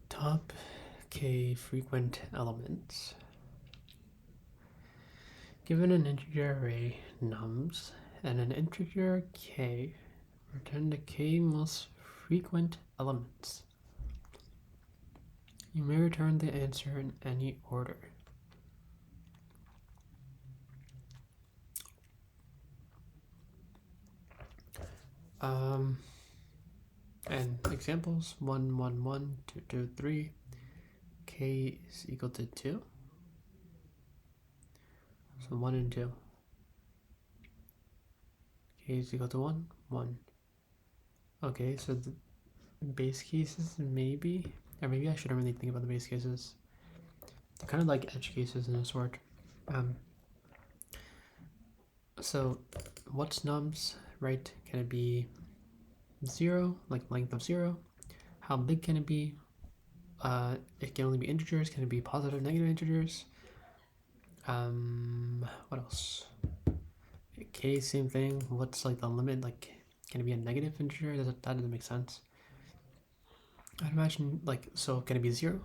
Top k frequent elements. Given an integer array nums and an integer k, return the k most frequent elements. You may return the answer in any order. And examples 1, 1, 1, 2, 2, 3. K is equal to 2. So 1 and 2. K is equal to 1, 1. Okay, so the base cases maybe, or maybe I shouldn't really think about the base cases. They're kind of like edge cases in a sort. So what's nums, right? Can it be 0, like length of 0? How big can it be? It can only be integers. Can it be positive, negative integers? What else? K, same thing. What's like the limit? Like, can it be a negative integer? That doesn't make sense. I'd imagine like, so can it be 0,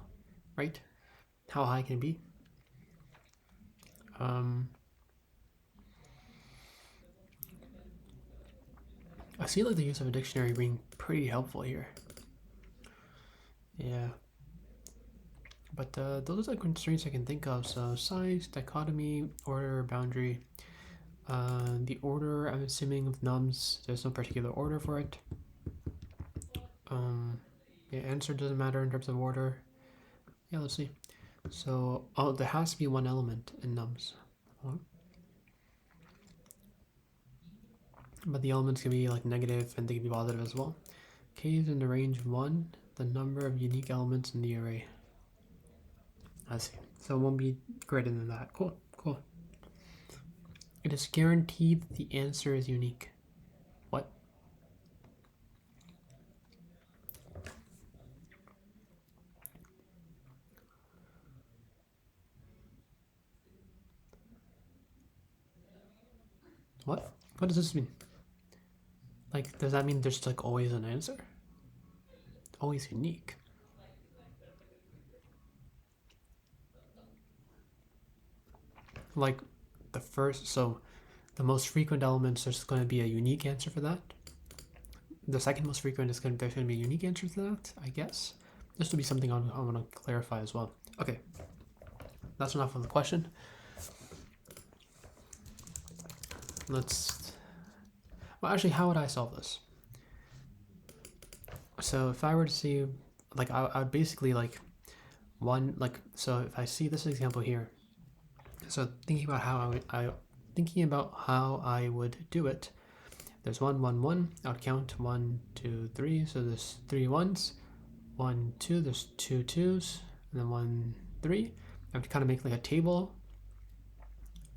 right? How high can it be? I see like the use of a dictionary being pretty helpful here. Yeah. But those are the constraints I can think of. So size, dichotomy, order, boundary. The order, I'm assuming of nums, there's no particular order for it. Yeah, answer doesn't matter in terms of order. Yeah, let's see. So, there has to be one element in nums. But the elements can be like negative and they can be positive as well. K is in the range 1, the number of unique elements in the array. I see. So it won't be greater than that. Cool, cool. It is guaranteed that the answer is unique. What? What? What does this mean? Like, does that mean there's like always an answer? Always unique. Like the first, so the most frequent elements, there's going to be a unique answer for that. The second most frequent is there's going to be a unique answer to that, I guess. This will be something I want to clarify as well. Okay, that's enough of the question. Well, actually, how would I solve this? So if I were to see, like, I would basically like so if I see this example here, so thinking about how I would do it. There's 1, 1, 1. I would count 1, 2, 3. So there's 3 1s. 1, 2. There's 2 2s, and then 1, 3. I have to kind of make like a table,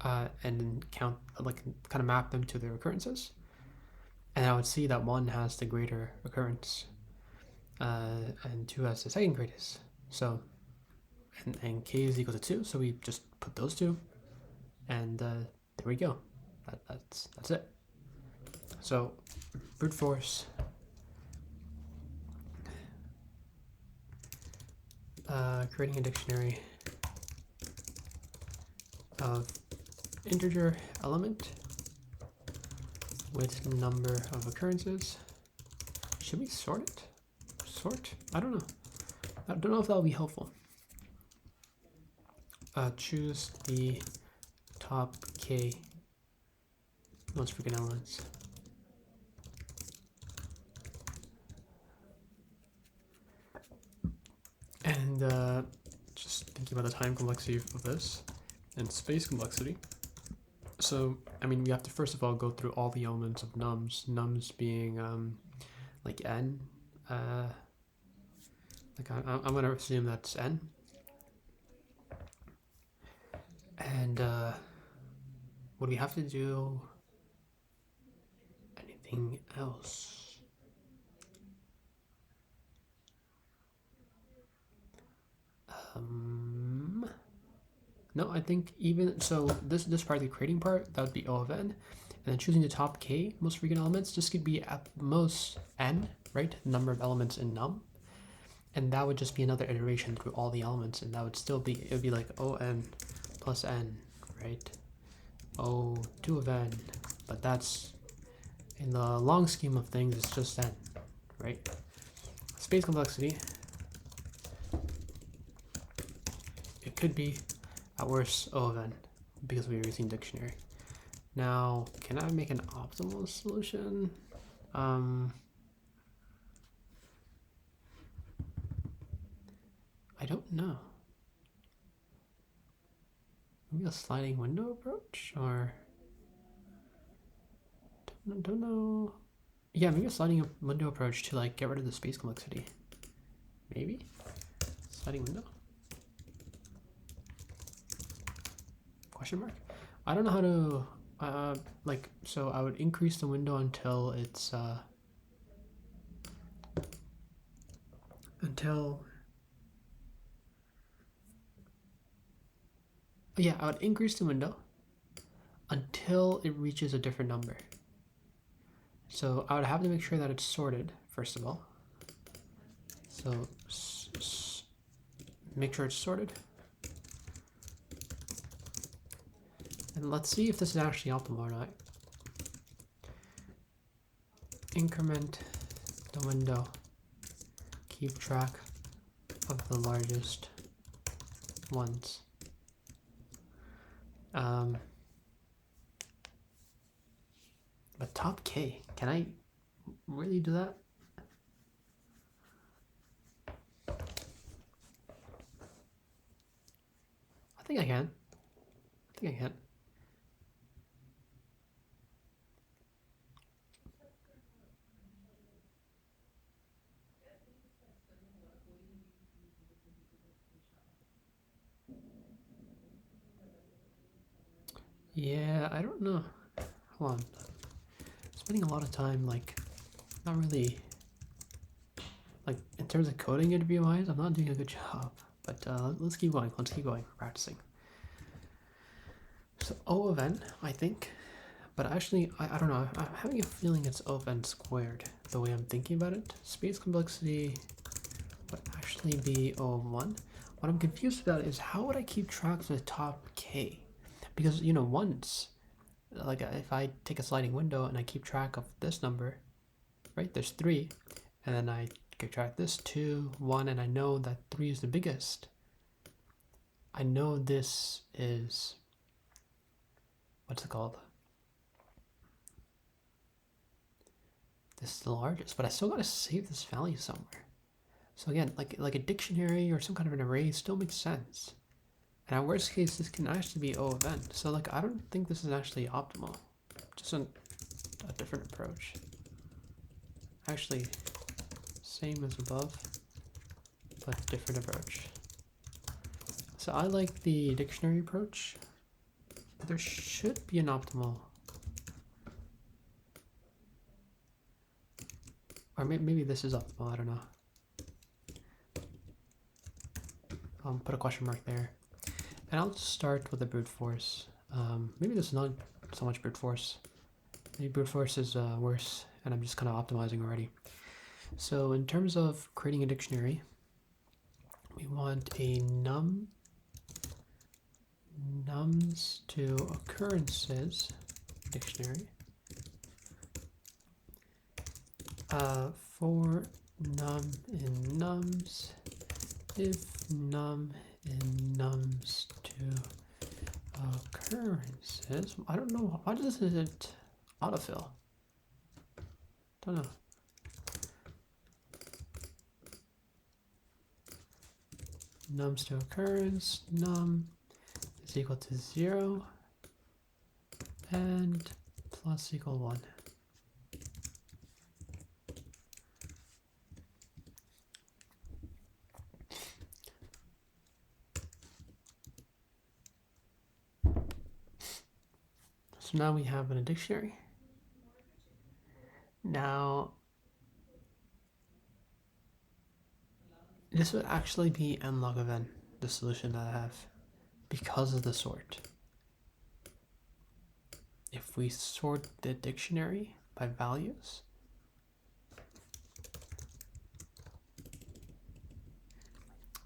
and then count, like, kind of map them to their occurrences. And I would see that 1 has the greater occurrence, and 2 has the second greatest. So, and k is equal to 2. So we just put those two, and there we go. That's it. So brute force. Creating a dictionary of integer element with number of occurrences. Should we sort it? Sort? I don't know. I don't know if that'll be helpful. Choose the top k most frequent elements. And just thinking about the time complexity of this and space complexity. So, I mean, we have to first of all go through all the elements of nums being like n. Like I'm gonna assume that's n. And would we have to do anything else? No, I think even so this part, the creating part, that would be O of n, and then choosing the top k most frequent elements. This could be at most n, right? Number of elements in num. And that would just be another iteration through all the elements, and that would still be, it would be like on plus n, right? O2 of n, but that's, in the long scheme of things, it's just n, right? Space complexity, it could be at worst O of n because we're using dictionary. Now, can I make an optimal solution? I don't know. Maybe a sliding window approach, or don't know. Yeah, maybe a sliding window approach to like get rid of the space complexity. Maybe sliding window. Question mark. I don't know how to like. So I would increase the window until it's yeah, I would increase the window until it reaches a different number. So I would have to make sure that it's sorted, first of all. So make sure it's sorted. And let's see if this is actually optimal or not. Increment the window. Keep track of the largest ones. But top K, can I really do that? I think I can. Yeah, I don't know. Hold on. Spending a lot of time, like, not really, like, in terms of coding interview wise, I'm not doing a good job. But let's keep going. Practicing. So O of n, I think. But actually, I don't know. I'm having a feeling it's O of n squared, the way I'm thinking about it. Space complexity would actually be O of 1. What I'm confused about is how would I keep track of the top K? Because, you know, once, like if I take a sliding window and I keep track of this number, right, there's 3, and then I keep track this 2, 1, and I know that 3 is the biggest. I know this is, what's it called? This is the largest, but I still gotta save this value somewhere. So again, like a dictionary or some kind of an array still makes sense. And at worst case, this can actually be O of n. So like, I don't think this is actually optimal. Just a different approach. Actually, same as above, but different approach. So I like the dictionary approach. But there should be an optimal. Or maybe this is optimal, I don't know. Put a question mark there. And I'll just start with the brute force. Maybe this is not so much brute force. Maybe brute force is worse, and I'm just kind of optimizing already. So in terms of creating a dictionary, we want a nums to occurrences dictionary. For num in nums, if num in nums to occurrences. I don't know, why does it autofill? Don't know. Nums to occurrence, num is equal to 0 and plus equal 1. So now we have in a dictionary. Now, this would actually be n log of n, the solution that I have, because of the sort. If we sort the dictionary by values,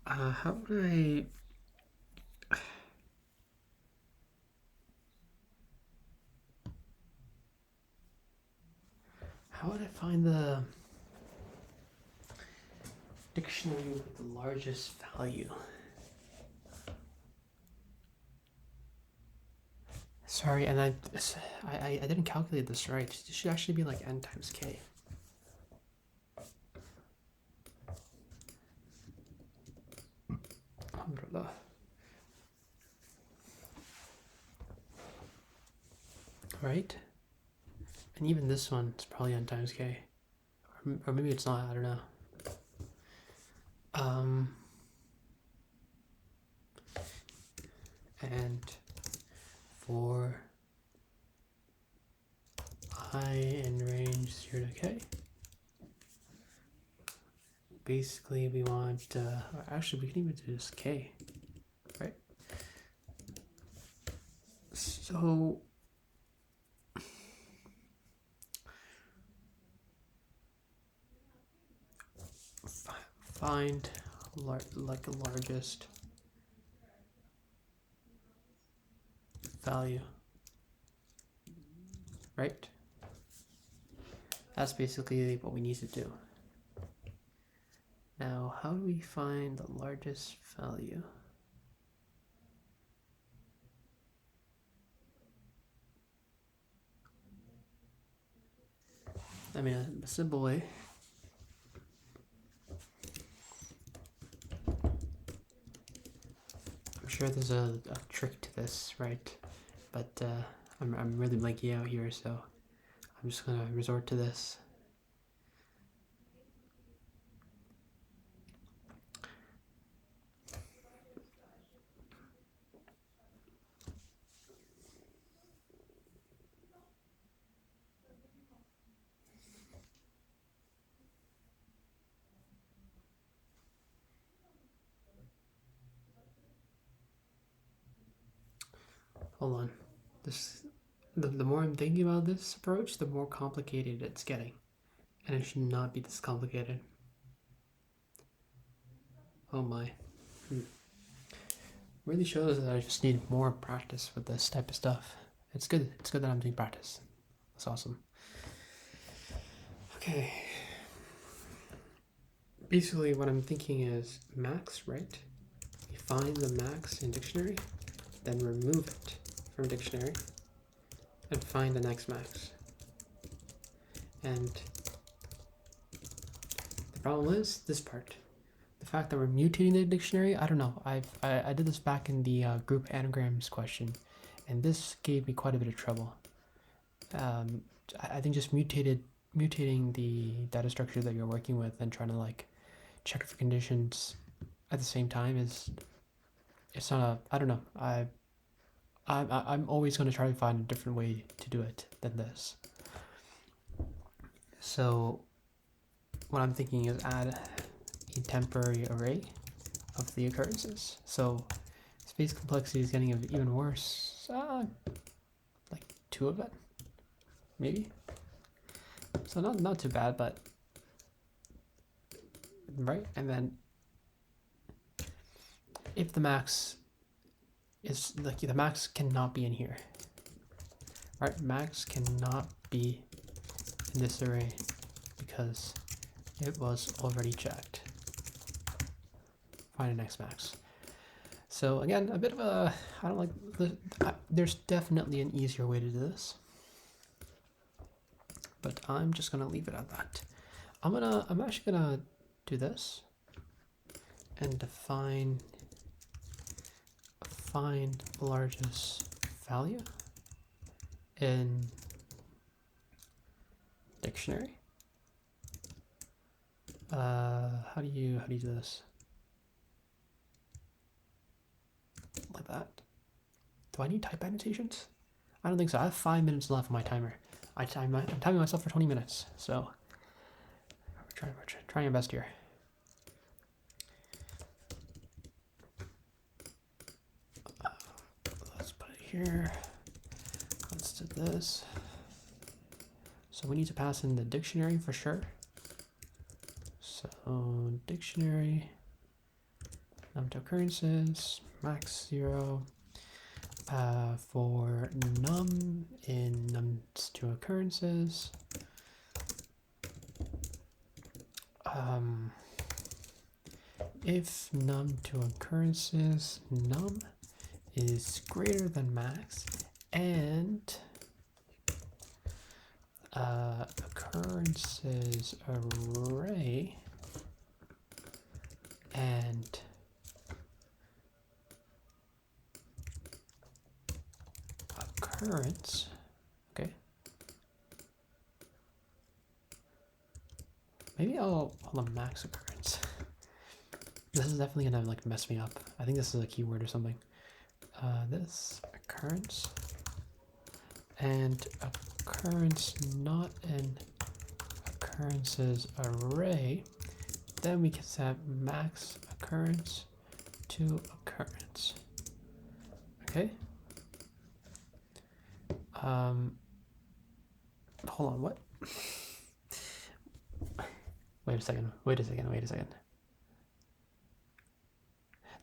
how would I find the dictionary with the largest value? Sorry, and I didn't calculate this right. It should actually be like n times k. Right? And even this one is probably n times k. Or maybe it's not, I don't know. And for I in range 0 to k, basically we want, actually we can even do this k, right? So find like the largest value, right? That's basically what we need to do. Now, how do we find the largest value? I mean, a simple way. I'm sure there's a trick to this, right? But I'm really blanking out here, so I'm just gonna resort to this. Hold on. The more I'm thinking about this approach, the more complicated it's getting. And it should not be this complicated. Oh my. Really shows that I just need more practice with this type of stuff. It's good that I'm doing practice. That's awesome. Okay. Basically what I'm thinking is max, right? You find the max in dictionary, then remove it from dictionary, and find the next max. And the problem is this part. The fact that we're mutating the dictionary, I don't know. I did this back in the group anagrams question, and this gave me quite a bit of trouble. I think just mutating the data structure that you're working with and trying to like check for conditions at the same time it's not a, I don't know. I'm always going to try to find a different way to do it than this. So what I'm thinking is add a temporary array of the occurrences. So space complexity is getting even worse. Like 2 of it, maybe. So not too bad, but right. And then if the max is like the max cannot be in here, right? Max cannot be in this array because it was already checked. Find the next max. So again, a bit of a, I don't like there's definitely an easier way to do this, but I'm just gonna leave it at that. I'm actually gonna do this and define find the largest value in dictionary. How do you do this? Like that. Do I need type annotations? I don't think so. I have 5 minutes left on my timer. I'm timing myself for 20 minutes, so we're trying our best here. Let's put it here. Const this. So we need to pass in the dictionary for sure. So dictionary, num to occurrences, max 0. For num in nums to occurrences. If num to occurrences num is greater than max and occurrences array and occurrence, okay. Maybe I'll hold a max occurrence. This is definitely gonna like mess me up. I think this is a keyword or something. This occurrence and occurrence not an occurrences array. Then we can set max occurrence to occurrence. Okay. Hold on, what? Wait a second.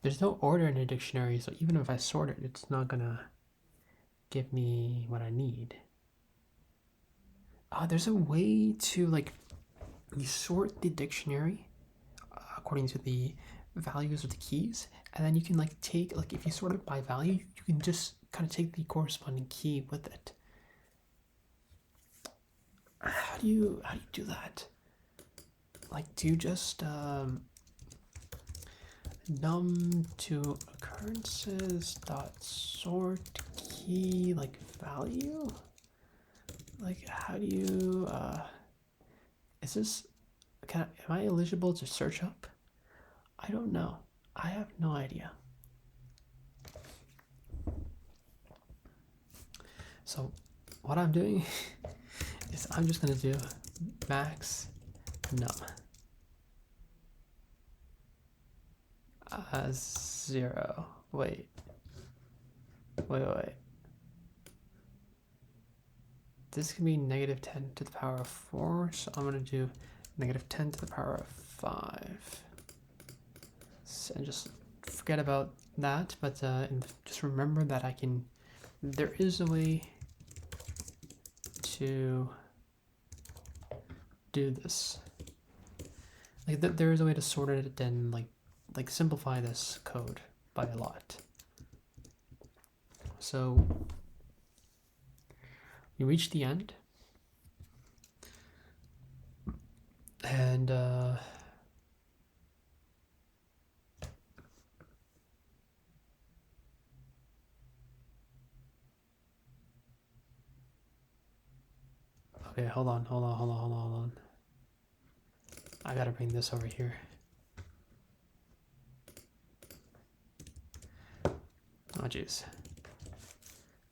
There's no order in a dictionary, so even if I sort it, it's not gonna give me what I need. There's a way to like, you sort the dictionary according to the values of the keys, and then you can like take, like if you sort it by value, you can just kind of take the corresponding key with it. How do you do that? Like, do you just num to occurrences dot sort key like value? Like, how do you is this, am I eligible to search up? I don't know. I have no idea. So what I'm doing is I'm just gonna do max num 0. Wait. This can be negative 10 to the power of 4, so I'm gonna do negative 10 to the power of 5. So, and just forget about that, but just remember that there is a way to do this. Like there is a way to sort it and like simplify this code by a lot. So we reach the end, and okay, hold on. I gotta bring this over here. Oh jeez.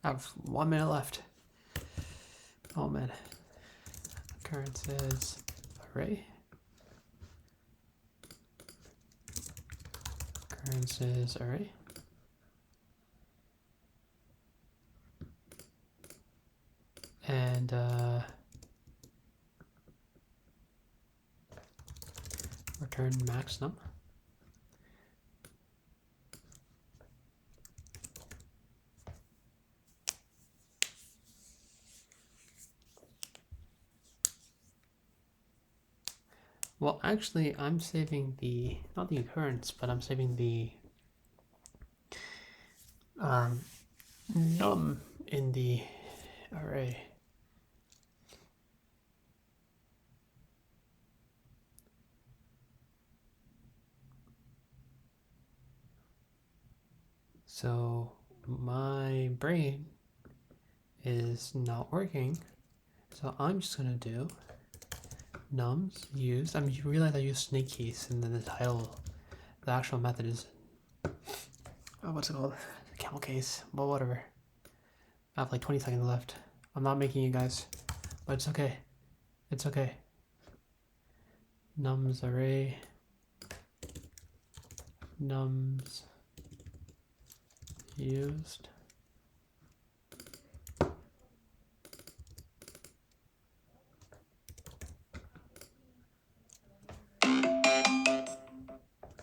I have 1 minute left. Oh man. Occurrences array. Occurrences array. And return max num. Well, actually, I'm saving not the occurrence, but I'm saving the num in the array. So my brain is not working, so I'm just gonna do nums used. I mean, you realize I use snake keys, and then the title, the actual method is what's it called? Camel case. Well, whatever. I have like 20 seconds left. I'm not making it, guys, but it's okay. It's okay. Nums array. Nums used.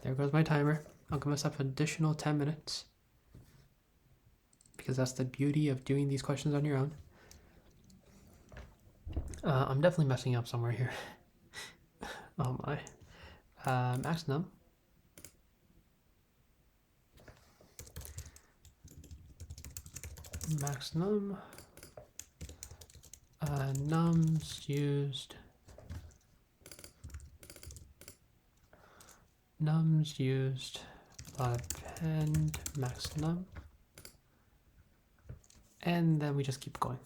there goes my timer. I'll give myself an additional 10 minutes. Because that's the beauty of doing these questions on your own. I'm definitely messing up somewhere here. Oh my. Max num. Max num. Nums used. Nums used. Append max num. And then we just keep going.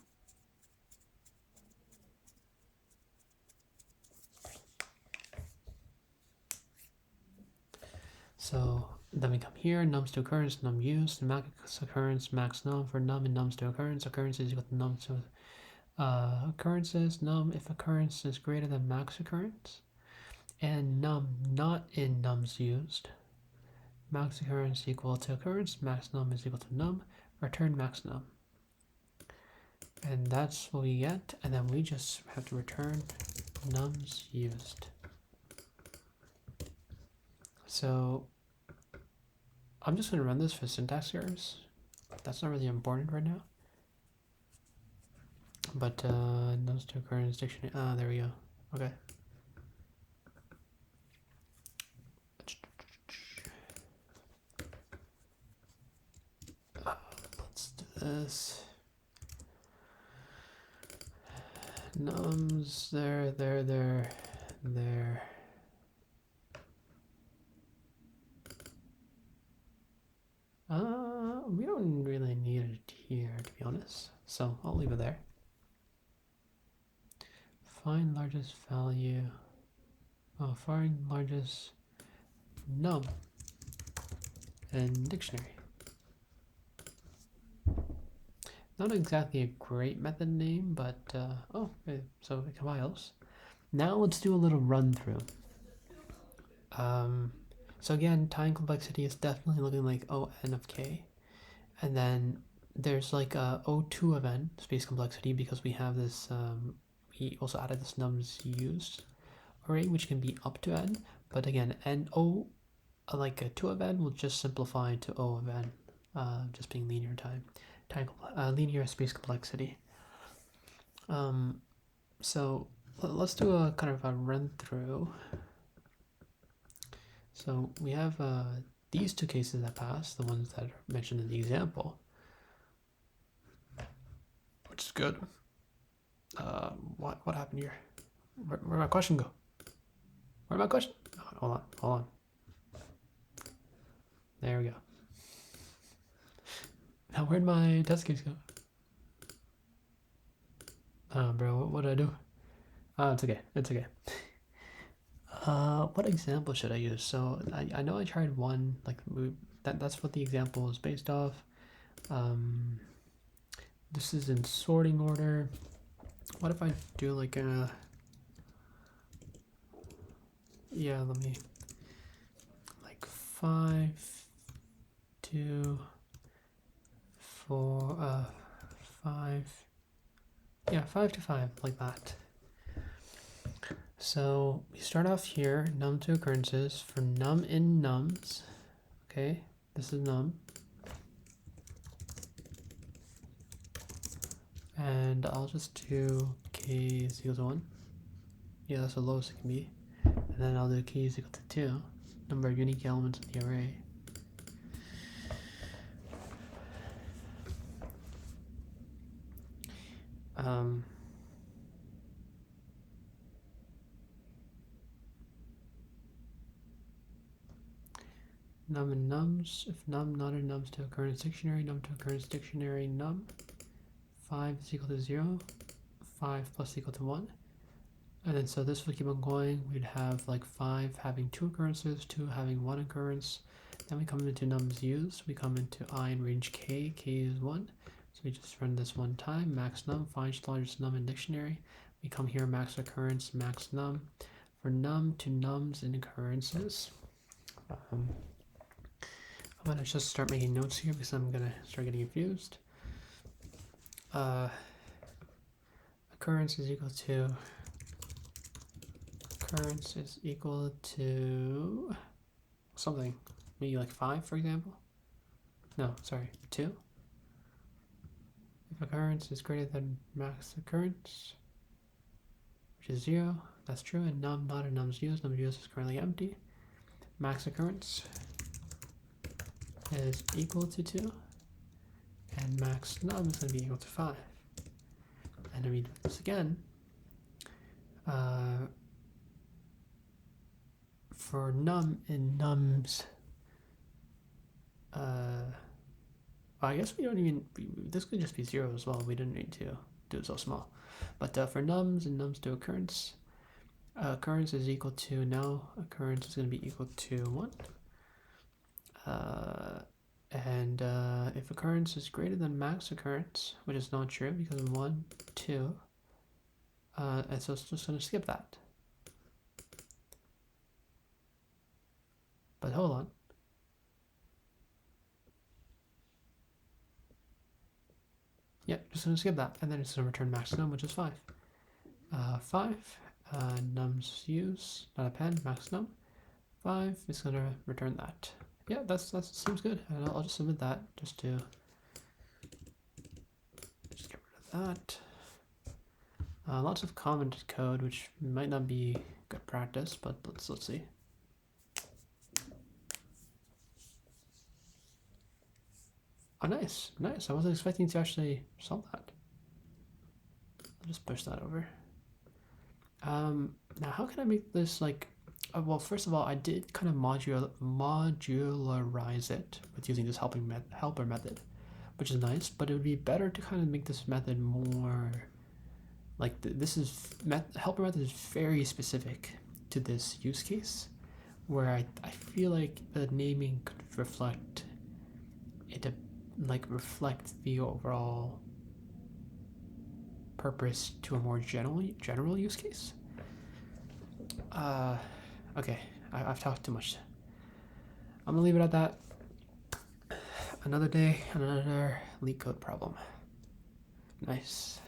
So then we come here, nums to occurrence, num used, max occurrence, max num for num and nums to occurrence. Occurrence is equal to num to occurrences, num if occurrence is greater than max occurrence, and num not in nums used. Max occurrence equal to occurrence, max num is equal to num, return max num. And that's what we get, and then we just have to return nums used. So I'm just going to run this for syntax errors. That's not really important right now. But nums to occurrence dictionary. There we go. Okay. Let's do this. Nums there. We don't really need it here, to be honest. So I'll leave it there. Find largest value. Oh, find largest num in dictionary. Not exactly a great method name, but so it compiles. Now let's do a little run through. So again, time complexity is definitely looking like O n of k, and then there's like a O2 of n space complexity because we have this. We also added this nums used array, which can be up to n, but again, n like a 2 of n will just simplify to O of n, just being linear linear space complexity. So let's do a kind of a run through. So we have these two cases that pass, the ones that are mentioned in the example, which is good. What happened here? Where'd my question go? Where'd my question? Oh, hold on. There we go. Now where'd my test case go? Oh, bro, what did I do? It's okay. What example should I use? So I know I tried one, like that's what the example is based off. This is in sorting order. What if I do like a, yeah, let me, like 5 to 4, 5, yeah, 5 to 5, like that. So we start off here, num to occurrences for num in nums. Okay, this is num. And I'll just do k is equal to 1. Yeah, that's the lowest it can be. And then I'll do k is equal to 2, number of unique elements in the array. Num and nums, if num not in nums to occurrence dictionary, num to occurrence dictionary num, 5 is equal to 0, 5 plus equal to 1. And then so this would keep on going. We'd have like 5 having 2 occurrences, 2 having 1 occurrence. Then we come into nums used, we come into I in range k, k is 1. So we just run this one time, max num, find largest num in dictionary. We come here, max occurrence, max num. For num to nums in occurrences. I'm gonna just start making notes here because I'm gonna start getting confused. Occurrence is equal to something, maybe like 5, for example. No, sorry, 2. If occurrence is greater than max occurrence, which is 0, that's true, and num not a num's used. Num's used is currently empty. Max occurrence is equal to 2, and max num is going to be equal to 5. And then we do this again. For num in nums, I guess we don't even, this could just be 0 as well. We didn't need to do it so small. But for nums and nums to occurrence, occurrence is equal to no, occurrence is going to be equal to 1. And if occurrence is greater than max occurrence, which is not true because of 1, 2, and so it's just going to skip that. But hold on. Yeah, just going to skip that, and then it's going to return max num, which is 5. 5, nums use, not a pen, max num. 5 is going to return that. Yeah, that seems good, and I'll just submit that just to just get rid of that. Lots of commented code, which might not be good practice, but let's see. Oh, nice, nice. I wasn't expecting to actually solve that. I'll just push that over. Now how can I make this like, well, first of all, I did kind of modularize it with using this helper method, which is nice, but it would be better to kind of make this method more like helper method is very specific to this use case, where I feel like the naming could reflect it, reflect the overall purpose to a more general use case. Okay, I've talked too much. I'm gonna leave it at that. Another day, another Leetcode problem. Nice.